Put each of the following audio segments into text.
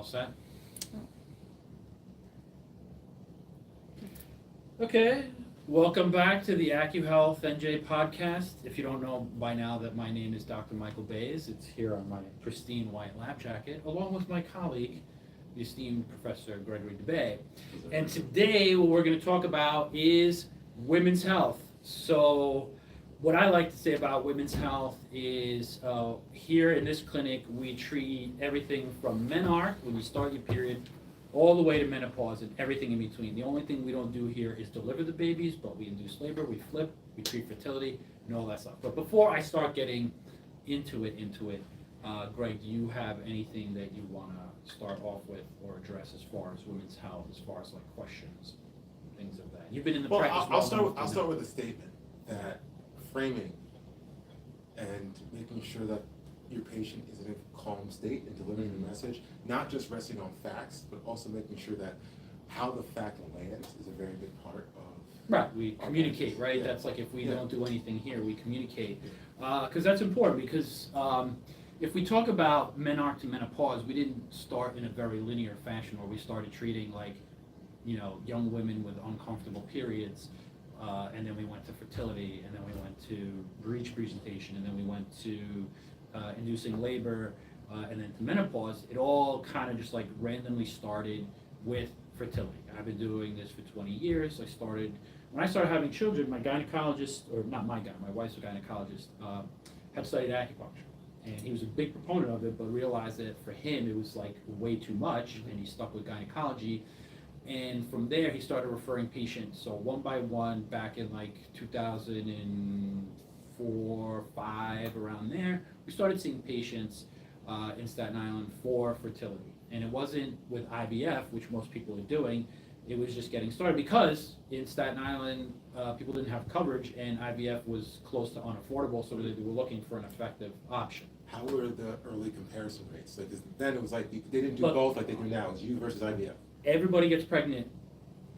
all set? Okay, welcome back to the AccuHealth NJ podcast. If you don't know by now that my name is Dr. Michael Bays, it's here on my pristine white lab jacket, along with my colleague, the esteemed Professor Gregory DeBay. And today what we're going to talk about is women's health. So what I like to say about women's health is here in this clinic we treat everything from menarche, when you start your period, all the way to menopause and everything in between. The only thing we don't do here is deliver the babies, but we induce labor, we flip, we treat fertility, and all that stuff. But before I start getting into it, Greg, do you have anything that you want to start off with or address as far as women's health, as far as like questions, things of that? You've been in the practice. I'll start with a statement that framing and making sure that your patient is in a calm state and delivering the message, not just resting on facts, but also making sure that how the fact lands is a very big part of. Right, we communicate, right? Yeah. That's like if we don't do anything here, we communicate. Because that's important, because if we talk about menarche to menopause, we didn't start in a very linear fashion where we started treating like, young women with uncomfortable periods, and then we went to fertility, and then we went to breech presentation, and then we went to inducing labor, and then to menopause. It all kind of just like randomly started with fertility. I've been doing this for 20 years. When I started having children, my gynecologist, or not my wife's a gynecologist, had studied acupuncture. And he was a big proponent of it, but realized that for him it was like way too much, and he stuck with gynecology. And from there he started referring patients, so one by one, back in like 2004, 5, around there, we started seeing patients in Staten Island for fertility. And it wasn't with IVF, which most people are doing, it was just getting started because in Staten Island, people didn't have coverage and IVF was close to unaffordable, so they were looking for an effective option. How were the early comparison rates? Like, 'cause then it was like, they didn't do both like they do now, it's you versus IVF. Everybody gets pregnant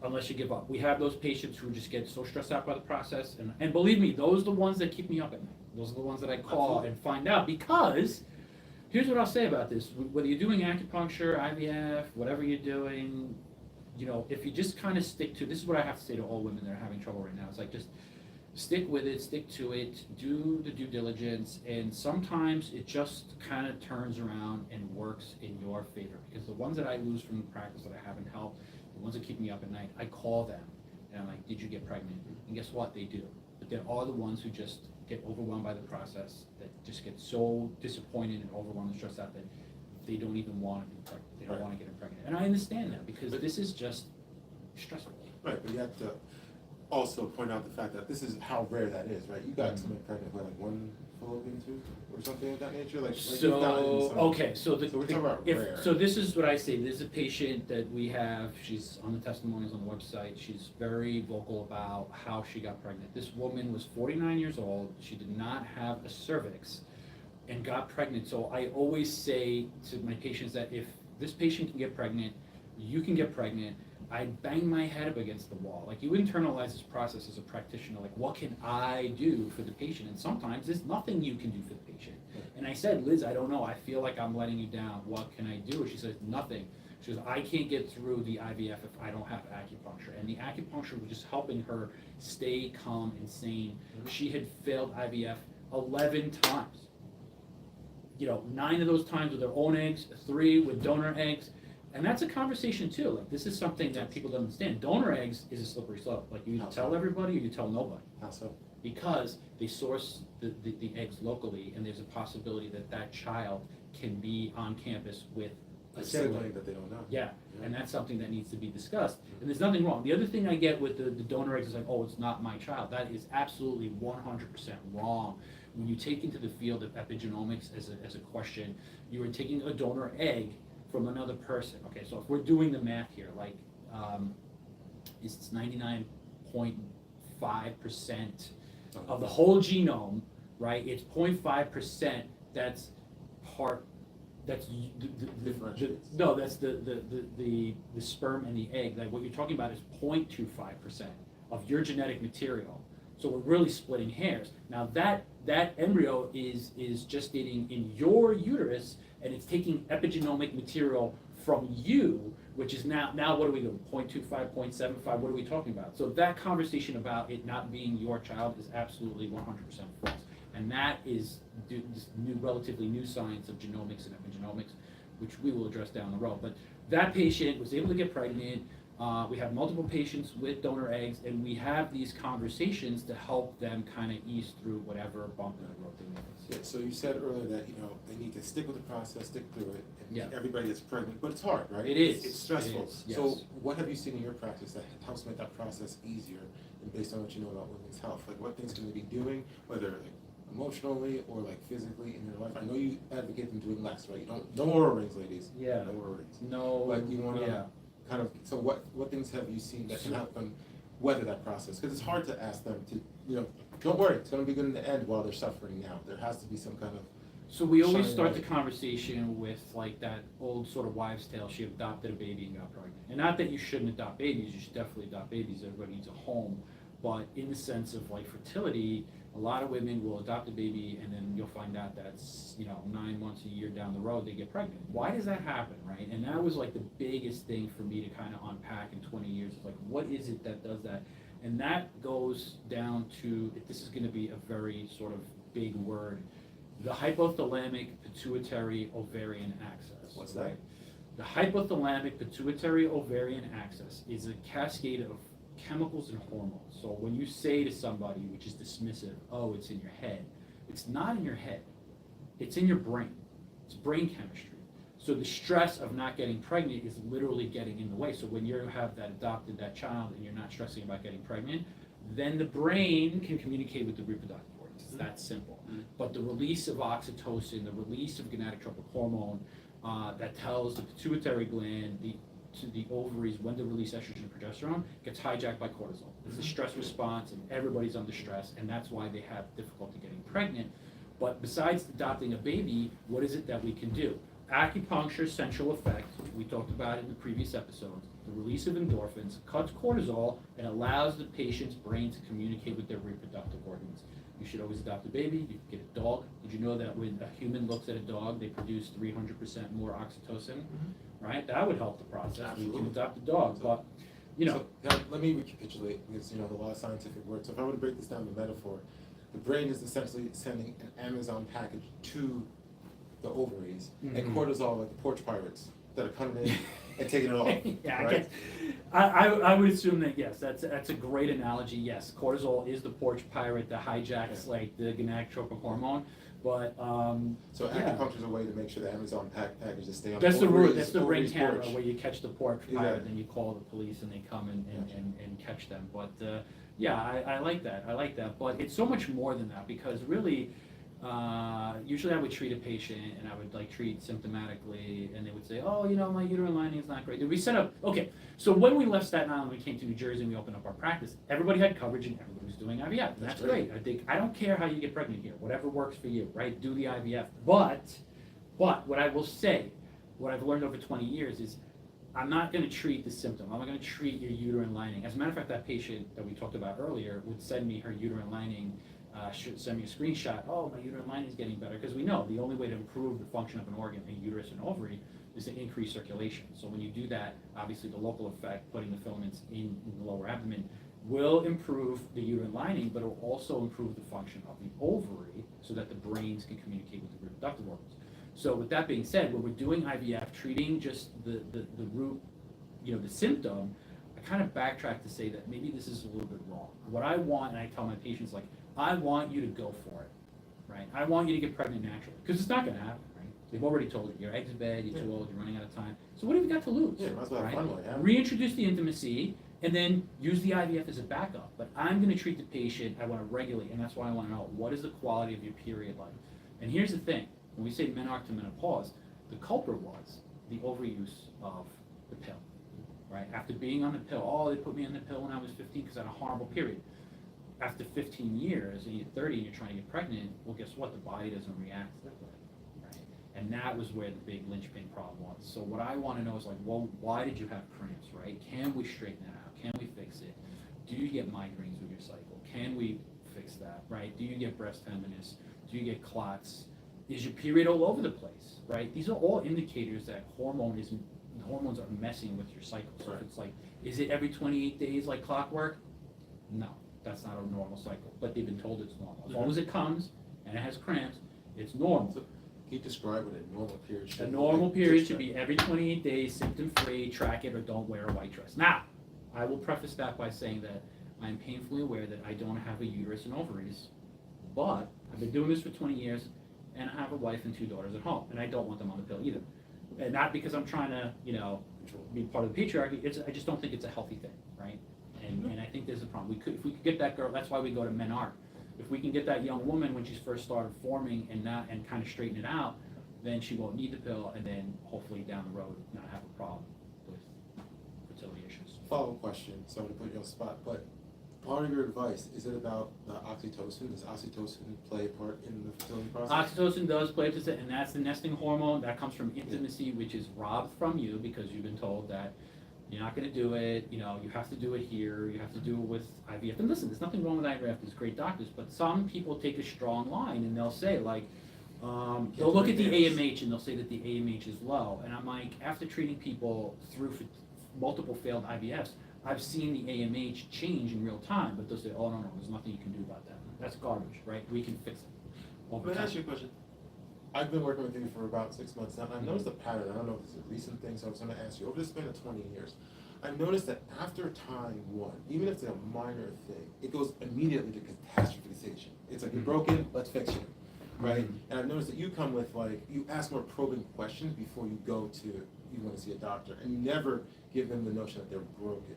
unless you give up. We have those patients who just get so stressed out by the process, and believe me, those are the ones that keep me up at night. Those are the ones that I call and find out, because here's what I'll say about this. Whether you're doing acupuncture, IVF, whatever you're doing, if you just kind of stick to, this is what I have to say to all women that are having trouble right now. It's like, just stick with it, stick to it, do the due diligence, and sometimes it just kind of turns around and works in your favor. Because the ones that I lose from the practice that I haven't helped, the ones that keep me up at night, I call them and I'm like, did you get pregnant? And guess what? They do. But there are the ones who just get overwhelmed by the process, that just get so disappointed and overwhelmed and stressed out that they don't even want to be pregnant. They don't want to get pregnant. And I understand that, because this is just stressful. Right, but you have to also point out the fact that this is how rare that is, right? You got somebody pregnant with like one fallopian tube or something of that nature. So this is what I say. There's a patient that we have. She's on the testimonials on the website. She's very vocal about how she got pregnant. This woman was 49 years old. She did not have a cervix and got pregnant. So I always say to my patients that if this patient can get pregnant, you can get pregnant. I bang my head up against the wall. Like, you internalize this process as a practitioner, like, what can I do for the patient? And sometimes there's nothing you can do for the patient. And I said, Liz, I don't know. I feel like I'm letting you down. What can I do? She says, nothing. She goes, I can't get through the IVF if I don't have acupuncture. And the acupuncture was just helping her stay calm and sane. She had failed IVF 11 times. 9 of those times with her own eggs, 3 with donor eggs. And that's a conversation too. Like, this is something that people don't understand. Donor eggs is a slippery slope. Like, you either tell everybody or you tell nobody. How so? Because they source the eggs locally, and there's a possibility that that child can be on campus with a sibling that they don't know. Yeah, and that's something that needs to be discussed. And there's nothing wrong. The other thing I get with the donor eggs is like, oh, it's not my child. That is absolutely 100% wrong. When you take into the field of epigenomics as a question, you are taking a donor egg from another person. Okay, so if we're doing the math here, like, it's 99.5% of the whole genome, right? It's 0.5% that's the sperm and the egg. Like, what you're talking about is 0.25% of your genetic material. So we're really splitting hairs. Now that embryo is gestating in your uterus, and it's taking epigenomic material from you, which is now what are we doing, 0.25, 0.75, what are we talking about? So that conversation about it not being your child is absolutely 100% false. And that is this relatively new science of genomics and epigenomics, which we will address down the road. But that patient was able to get pregnant. We have multiple patients with donor eggs, and we have these conversations to help them kind of ease through whatever bump in the road they may face. Yeah, so you said earlier that, they need to stick with the process, stick through it, and Yeah. everybody gets pregnant, but it's hard, right? It is. It's stressful. It is, yes. So what have you seen in your practice that helps make that process easier, and based on what you know about women's health? Like, what things can they be doing, whether like emotionally or like physically in your life? I know you advocate them doing less, right? No Aura rings, ladies. Yeah. No Aura rings. No. But you want to Yeah. kind of, so what things have you seen that can help them weather that process? Because it's hard to ask them to, don't worry, it's going to be good in the end while they're suffering now. There has to be some kind of. So we always Shine start the light. conversation with like that old sort of wives' tale. She adopted a baby and got pregnant. And not that you shouldn't adopt babies, you should definitely adopt babies. Everybody needs a home. But in the sense of like fertility, a lot of women will adopt a baby and then you'll find out that's 9 months, a year down the road they get pregnant. Why does that happen, right? And that was like the biggest thing for me to kind of unpack in 20 years. It's like, what is it that does that? And that goes down to, this is going to be a very sort of big word, the hypothalamic pituitary ovarian axis. What's that? Right? The hypothalamic pituitary ovarian axis is a cascade of chemicals and hormones. So when you say to somebody, which is dismissive, oh, it's in your head, it's not in your head. It's in your brain. It's brain chemistry. So the stress of not getting pregnant is literally getting in the way. So when you have that child and you're not stressing about getting pregnant, then the brain can communicate with the reproductive organs. It's that simple. But the release of oxytocin, the release of gonadotrophic hormone that tells the pituitary gland, to the ovaries when they release estrogen and progesterone gets hijacked by cortisol. It's a stress response and everybody's under stress, and that's why they have difficulty getting pregnant. But besides adopting a baby, what is it that we can do? Acupuncture central effect, we talked about in the previous episodes, the release of endorphins cuts cortisol and allows the patient's brain to communicate with their reproductive organs. You should always adopt a baby. You can get a dog. Did you know that when a human looks at a dog, they produce 300% more oxytocin? Right? That would help the process. Absolutely. You can adopt a dog, but So let me recapitulate, because there's a lot of scientific words. So if I were to break this down to metaphor, the brain is essentially sending an Amazon package to the ovaries, and cortisol like the porch pirates that are coming in and taking it off. Yeah, right? I would assume that yes, that's a great analogy. Yes, cortisol is the porch pirate that hijacks like the gonadotrophic hormone. But So acupuncture is a way to make sure the Amazon packages stay on. that's the route. ovaries- That's the ring ovaries camera porch. where you catch the porch pirate, Exactly. then you call the police and they come and catch them. But Yeah. I like that. I like that. But it's so much more than that, because really, usually I would treat a patient and I would like treat symptomatically, and they would say, oh, my uterine lining is not great. Did we set up? Okay, so when we left Staten Island, we came to New Jersey and we opened up our practice. Everybody had coverage and everybody was doing IVF. And that's great. I don't care how you get pregnant here. Whatever works for you, right? Do the IVF. But what I will say, what I've learned over 20 years is, I'm not going to treat the symptom. I'm not going to treat your uterine lining. As a matter of fact, that patient that we talked about earlier would send me her uterine lining, should send me a screenshot. Oh, my uterine lining is getting better. Because we know the only way to improve the function of an organ, a uterus and ovary, is to increase circulation. So when you do that, obviously the local effect, putting the filaments in the lower abdomen, will improve the uterine lining, but it will also improve the function of the ovary so that the brains can communicate with the reproductive organs. So with that being said, when we're doing IVF, treating just the root, the symptom, I kind of backtrack to say that maybe this is a little bit wrong. What I want, and I tell my patients, like, I want you to go for it, right? I want you to get pregnant naturally, because it's not going to happen, right? They've already told you, your egg's bad, you're too old, you're running out of time. So what have you got to lose? Yeah, might as well have right? fun while you have it. Reintroduce the intimacy, and then use the IVF as a backup. But I'm going to treat the patient, I want to regulate, and that's why I want to know, what is the quality of your period like? And here's the thing. When we say menarche to menopause, the culprit was the overuse of the pill, right? After being on the pill, oh, they put me on the pill when I was 15 because I had a horrible period. After 15 years, and you're 30 and you're trying to get pregnant, well, guess what? The body doesn't react to that, right? And that was where the big linchpin problem was. So what I want to know is like, well, why did you have cramps, right? Can we straighten that out? Can we fix it? Do you get migraines with your cycle? Can we fix that, right? Do you get breast tenderness? Do you get clots? Is your period all over the place, right? These are all indicators that hormone is, the hormones are messing with your cycle. So Right. if it's like, is it every 28 days like clockwork? No, that's not a normal cycle, but they've been told it's normal. As long as it comes and it has cramps, it's normal. So, can you describe what a normal period should A be? normal Like, period just should be every 28 days, symptom-free, track it, or don't wear a white dress. Now, I will preface that by saying that I am painfully aware that I don't have a uterus and ovaries, but I've been doing this for 20 years, and I have a wife and 2 daughters at home, and I don't want them on the pill either. And not because I'm trying to, be part of the patriarchy, I just don't think it's a healthy thing, right? And I think there's a problem. If we could get that girl, that's why we go to Menarche. If we can get that young woman when she's first started forming and kind of straighten it out, then she won't need the pill, and then hopefully down the road not have a problem with fertility issues. Follow-up question, sorry to put you on the spot, but part of your advice, is it about the oxytocin? Does oxytocin play a part in the fertility process? Oxytocin does play to it, and that's the nesting hormone that comes from intimacy, which is robbed from you because you've been told that you're not going to do it. You have to do it here. You have to do it with IVF. And listen, there's nothing wrong with IVF. There's great doctors, but some people take a strong line and they'll say like, they'll look at the AMH and they'll say that the AMH is low. And I'm like, after treating people through multiple failed IVFs, I've seen the AMH change in real time, but they'll say, oh, no, there's nothing you can do about that. That's garbage, right? We can fix it over Let me time. ask you a question. I've been working with you for about 6 months now, and I've noticed a pattern. I don't know if it's a recent thing, so I was going to ask you. Over the span of 20 years, I've noticed that after time one, even if it's a minor thing, it goes immediately to catastrophization. It's like, you're broken, let's fix you, right? And I've noticed that you come with, like, you ask more probing questions before you go to, you want to see a doctor, and you never give them the notion that they're broken.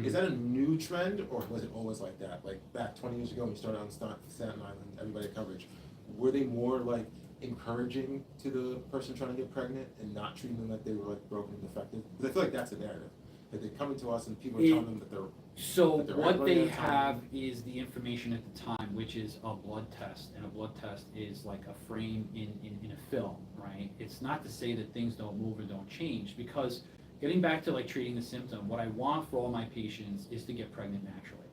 Is that a new trend, or was it always like that? Like, back 20 years ago when you started on Staten Island, everybody had coverage, were they more, like, encouraging to the person trying to get pregnant and not treating them like they were like broken and defective? Because I feel like that's a narrative. That they're coming to us and people are telling them that they're So they're what right they at the time. have is the information at the time, which is a blood test, and a blood test is like a frame in a film, right? It's not to say that things don't move or don't change, because getting back to like treating the symptom, what I want for all my patients is to get pregnant naturally.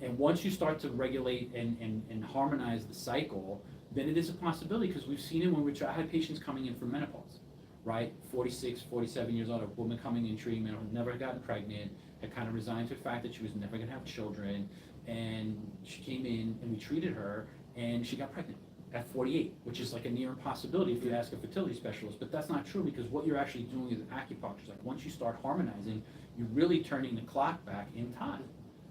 And once you start to regulate and harmonize the cycle, then it is a possibility, because we've seen it when I had patients coming in for menopause, right? 46, 47 years old, a woman coming in treating menopause, never gotten pregnant, had kind of resigned to the fact that she was never going to have children, and she came in and we treated her, and she got pregnant at 48, which is like a near impossibility if you ask a fertility specialist. But that's not true, because what you're actually doing is acupuncture. Like, once you start harmonizing, you're really turning the clock back in time,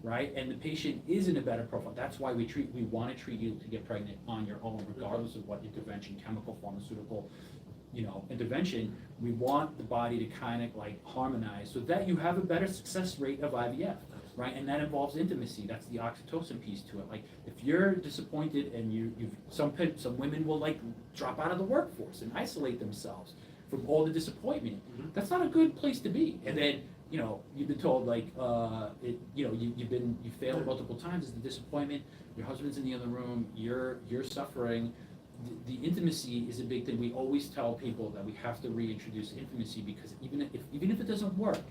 right? And the patient is in a better profile. That's why we want to treat you to get pregnant on your own, regardless of what intervention, chemical, pharmaceutical, intervention. We want the body to kind of like harmonize so that you have a better success rate of IVF, right? And that involves intimacy. That's the oxytocin piece to it. Like, if you're disappointed and some women will like drop out of the workforce and isolate themselves from all the disappointment. That's not a good place to be. And then, you've been told like, you failed multiple times. It's the disappointment. Your husband's in the other room. You're suffering. The intimacy is a big thing. We always tell people that we have to reintroduce intimacy, because even if it doesn't work,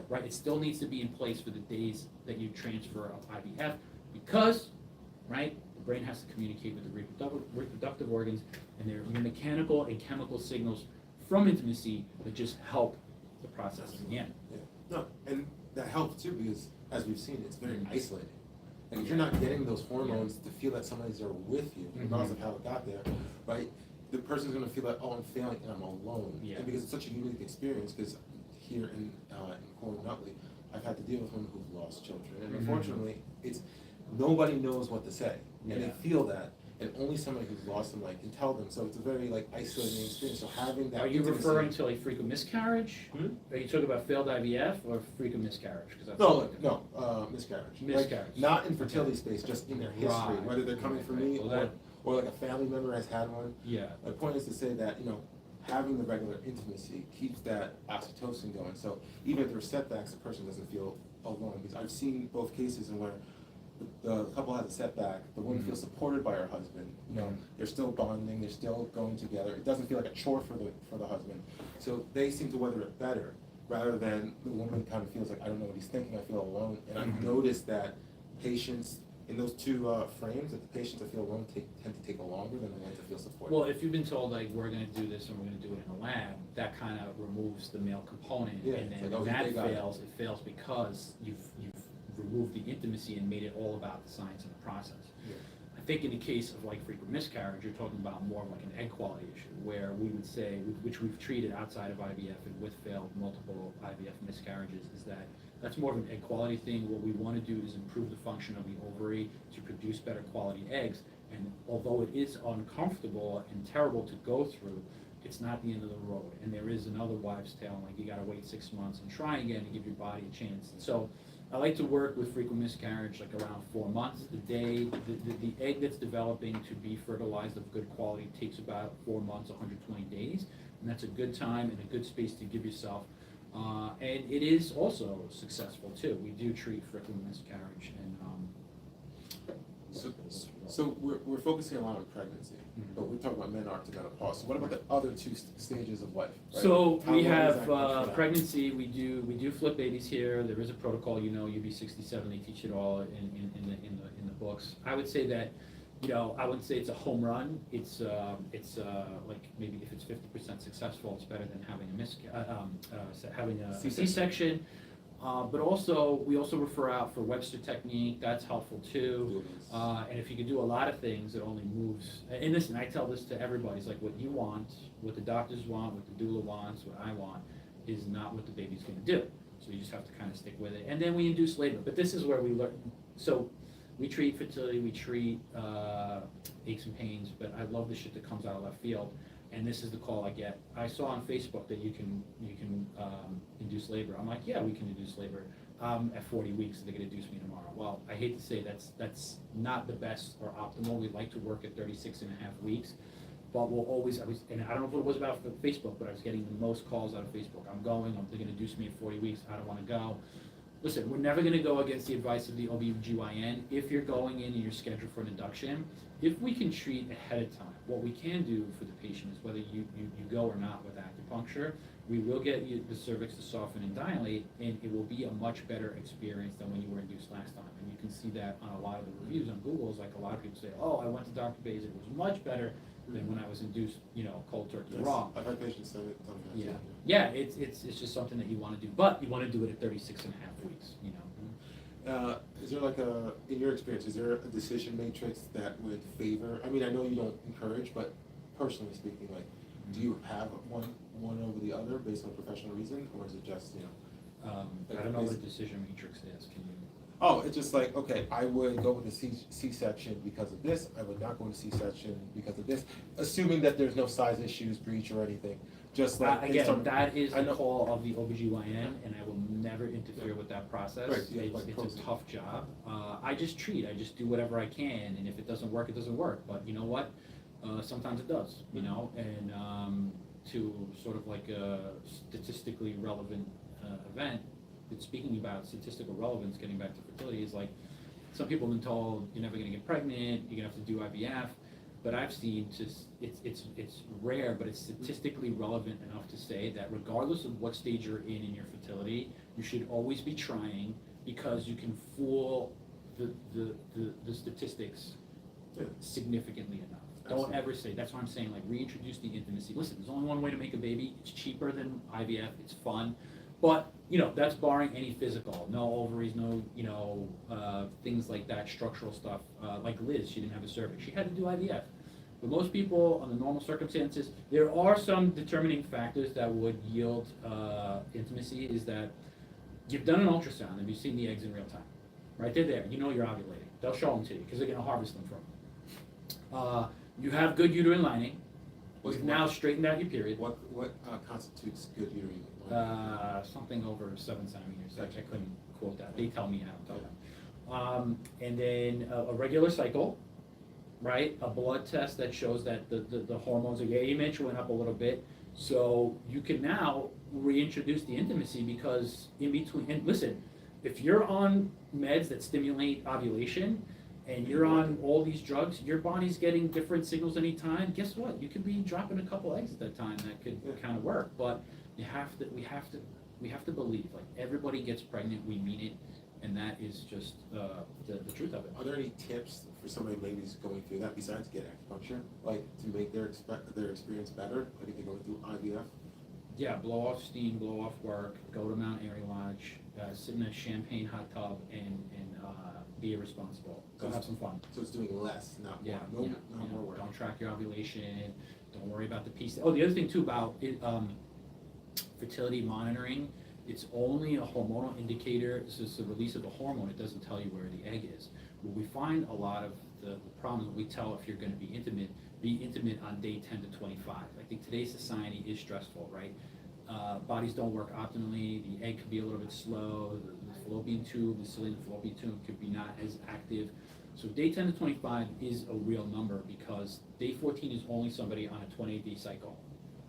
right, it still needs to be in place for the days that you transfer of IVF, because, right, the brain has to communicate with the reproductive organs, and there are mechanical and chemical signals from intimacy that just help the process in the end. Yeah. No, and that helps too, because as we've seen, it's very isolating. Like, if you're not getting those hormones to feel that somebody's there with you, regardless of how it got there, right? The person's gonna feel like, oh, I'm failing and I'm alone. Yeah. And because it's such a unique experience, because here in Cornwall, Nutley, I've had to deal with women who've lost children, and unfortunately, it's nobody knows what to say, and they feel that, and only somebody who's lost them can tell them. So it's a very isolating experience. So having that. Are you intimacy- referring to like frequent miscarriage? Are you talking about failed IVF or frequent miscarriage? 'Cause that's miscarriage. Miscarriage. Not in fertility space, just in their history, Right. whether they're coming from me Well, or like a family member has had one. Yeah. My point is to say that, having the regular intimacy keeps that oxytocin going. So even if there are setbacks, the person doesn't feel alone. Because I've seen both cases in where the couple has a setback, the woman feels supported by her husband. They're still bonding, they're still going together. It doesn't feel like a chore for the husband. So they seem to weather it better, rather than the woman kind of feels like, I don't know what he's thinking, I feel alone. And I've noticed that patients in those two frames, that the patients that feel alone tend to take longer than the ones that feel supported. Well, if you've been told, like, we're gonna do this and we're gonna do it in a lab, that kind of removes the male component. Yeah, And it's then like, oh, when that they got it. fails, it fails because you've removed the intimacy and made it all about the science and the process. Yeah. I think in the case of like frequent miscarriage, you're talking about more of like an egg quality issue, where we would say, which we've treated outside of IVF and with failed multiple IVF miscarriages, is that that's more of an egg quality thing. What we want to do is improve the function of the ovary to produce better quality eggs. And although it is uncomfortable and terrible to go through, it's not the end of the road. And there is another wives' tale, like you got to wait 6 months and try again and give your body a chance. And so I like to work with frequent miscarriage like around 4 months. The egg that's developing to be fertilized of good quality takes about 4 months, 120 days. And that's a good time and a good space to give yourself. And it is also successful too. We do treat frequent miscarriage and So we're focusing a lot on pregnancy, but we're talking about menarche to menopause. So what about the other two stages of life? Right? So How we long have is that for that? pregnancy. We do flip babies here. There is a protocol, UB67. They teach it all in the books. I would say that, I wouldn't say it's a home run. It's like maybe if it's 50% successful, it's better than having having a C-section. But also, we also refer out for Webster technique. That's helpful too. And if you can do a lot of things, it only moves. And listen, I tell this to everybody. It's like what you want, what the doctors want, what the doula wants, what I want, is not what the baby's going to do. So you just have to kind of stick with it. And then we induce labor. But this is where we learn. So we treat fertility, we treat aches and pains. But I love the shit that comes out of left field. And this is the call I get. I saw on Facebook that you can induce labor. I'm like, yeah, we can induce labor. At 40 weeks, they're going to induce me tomorrow. Well, I hate to say that's not the best or optimal. We'd like to work at 36 and a half weeks, but we'll always. And I don't know if it was about Facebook, but I was getting the most calls out of Facebook. They're going to induce me at 40 weeks. I don't want to go. Listen, we're never going to go against the advice of the OB/GYN. If you're going in and you're scheduled for an induction, if we can treat ahead of time, what we can do for the patient is whether you go or not with acupuncture, we will get you the cervix to soften and dilate, and it will be a much better experience than when you were induced last time. And you can see that on a lot of the reviews on Google. It's like a lot of people say, oh, I went to Dr. Bays, it was much better than when I was induced, cold turkey raw. I've had patients say it. Yeah, it's just something that you want to do, but you want to do it at 36 and a half weeks, Is there in your experience, is there a decision matrix that would favor, I mean, I know you don't encourage, but personally speaking, do you have one over the other based on professional reason, or is it just, I don't know what decision matrix is, can you? Oh, it's just like, okay, I would go with a C-section because of this, I would not go with a C-section because of this, assuming that there's no size issues, breach, or anything. Just like again, that is the call of the OB/GYN, and I will never interfere with that process. Right, yeah, it's a tough job. I just treat, I just do whatever I can, and if it doesn't work, it doesn't work. But you know what? Sometimes it does, and to sort of like a statistically relevant event, speaking about statistical relevance, getting back to fertility, is like some people have been told you're never going to get pregnant, you're going to have to do IVF. But I've seen it's rare, but it's statistically relevant enough to say that regardless of what stage you're in your fertility, you should always be trying, because you can fool the statistics significantly enough. Absolutely. Don't ever say, that's what I'm saying, like reintroduce the intimacy. Listen, there's only one way to make a baby. It's cheaper than IVF, it's fun. But, that's barring any physical, no ovaries, no, things like that, structural stuff. Like Liz, she didn't have a cervix. She had to do IVF. But most people, under normal circumstances, there are some determining factors that would yield intimacy, is that you've done an ultrasound and you've seen the eggs in real time. Right, they're there. You're ovulating. They'll show them to you because they're going to harvest them from you. You have good uterine lining. You've now straightened out your period. What constitutes good uterine? Something over 7 centimeters. I couldn't quote that. They tell me how. And then a regular cycle, right? A blood test that shows that the hormones of your image went up a little bit. So you can now reintroduce the intimacy, because in between, and listen, if you're on meds that stimulate ovulation, and you're on all these drugs, your body's getting different signals anytime. Guess what? You could be dropping a couple eggs at that time. That could kind of work. But we have to believe, like, everybody gets pregnant. We mean it. And that is just the truth of it. Are there any tips for somebody ladies going through that besides get acupuncture, like to make their experience better, like if they're going through IVF? Yeah, blow off steam, blow off work, go to Mount Airy Lodge, sit in a champagne hot tub, and be irresponsible. Go have some fun. So it's doing less, not more. Yeah, Not more work. Don't track your ovulation. Don't worry about the piece. Oh, the other thing too about it, fertility monitoring, it's only a hormonal indicator. So it's the release of a hormone. It doesn't tell you where the egg is. Where we find a lot of the problems, we tell if you're going to be intimate on day 10 to 25. I think today's society is stressful, right? Bodies don't work optimally. The egg could be a little bit slow. The fallopian tube, the Cillian fallopian tube could be not as active. So day 10 to 25 is a real number because day 14 is only somebody on a 28-day cycle.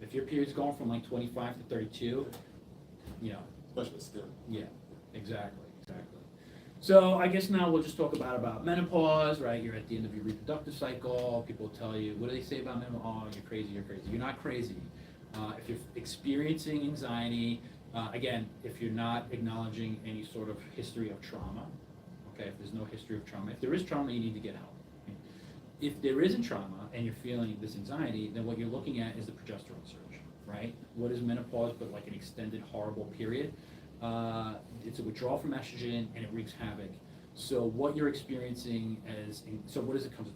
If your period's going from like 25 to 32, you know. Especially still. Yeah, exactly. So I guess now we'll just talk about menopause, right? You're at the end of your reproductive cycle. People tell you, what do they say about menopause? Oh, you're crazy. You're not crazy. If you're experiencing anxiety, again, if you're not acknowledging any sort of history of trauma, okay, if there's no history of trauma, if there is trauma, you need to get help. If there isn't trauma and you're feeling this anxiety, then what you're looking at is the progesterone surge, right? What is menopause but like an extended horrible period? It's a withdrawal from estrogen and it wreaks havoc. So what you're experiencing so what does it come to?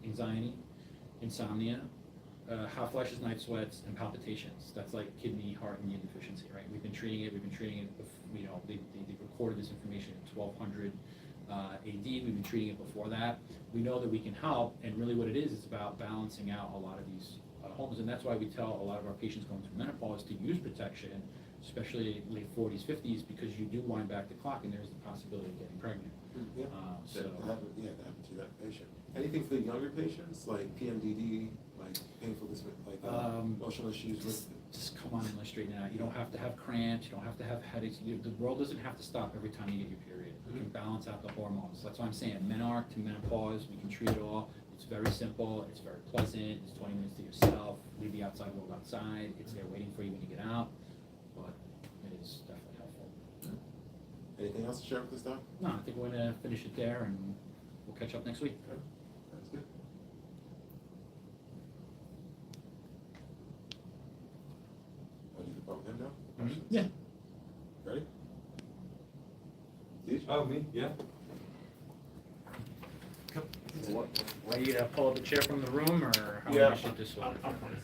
Anxiety, insomnia, hot flashes, night sweats, and palpitations. That's like kidney, heart, and immune deficiency, right? We've been treating it. You know, they recorded this information in 1200 AD. We've been treating it before that. We know that we can help, and really what it is, it's about balancing out a lot of these hormones, and that's why we tell a lot of our patients going through menopause to use protection, especially late 40s, 50s, because you do wind back the clock, and there's the possibility of getting pregnant. Yeah. That happened to that patient. Anything for the younger patients, like PMDD, like painful emotional issues with? Just come on and let's straighten it out. You don't have to have cramps. You don't have to have headaches. The world doesn't have to stop every time you get your period. We can balance out the hormones. That's why I'm saying Menarche to menopause. We can treat it all. It's very simple. It's very pleasant. It's 20 minutes to yourself. Leave the outside world outside. It's there waiting for you when you get out. But it is definitely helpful. Anything else to share with us, Doc? No, I think we're going to finish it there, and we'll catch up next week. Okay. That's good. Want to do the phone with him now? Questions? Yeah. Ready? Steve? Oh, me? Yeah. Want you to pull up a chair from the room, or how Yeah. we should this one? I'm fine.